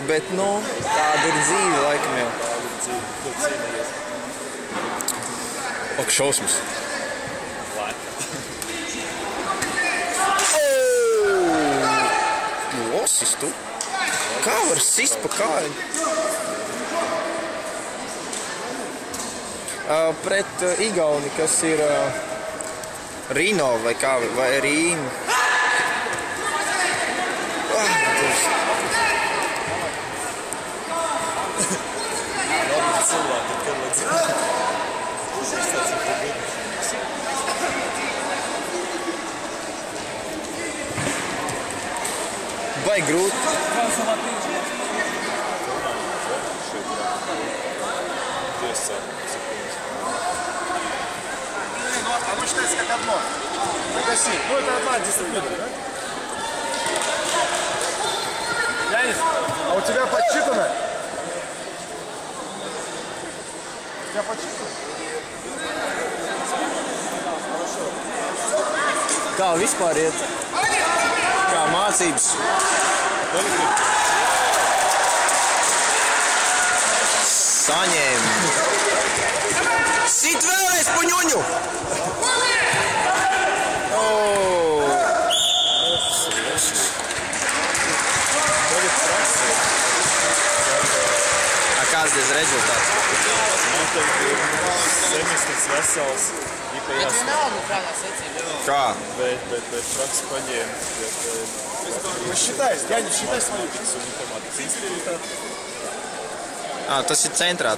Bet, nu, tāda ir dzīve laikam jau. Ok, šausmas. Losis tu? Kā var sist pa kāju? Pret Igauni, kas ir Rino vai kā, vai Rīnu. Vai grūti. Оно считается как одно. Погаси. Ну это одна дисциплина, да? Янис, а у тебя подсчитано? У тебя подсчитано? Kā vispār iet? Kā mācības? Saņēma. Sit vēlreiz pa ņuņu! Kāds ir rezultāts? Man tagad ir semestris vesels. Bet vienalga kādā secībā. Kā? Bet praks paņēma. Посчитай, Янис, считай свою. Tas ir centrā.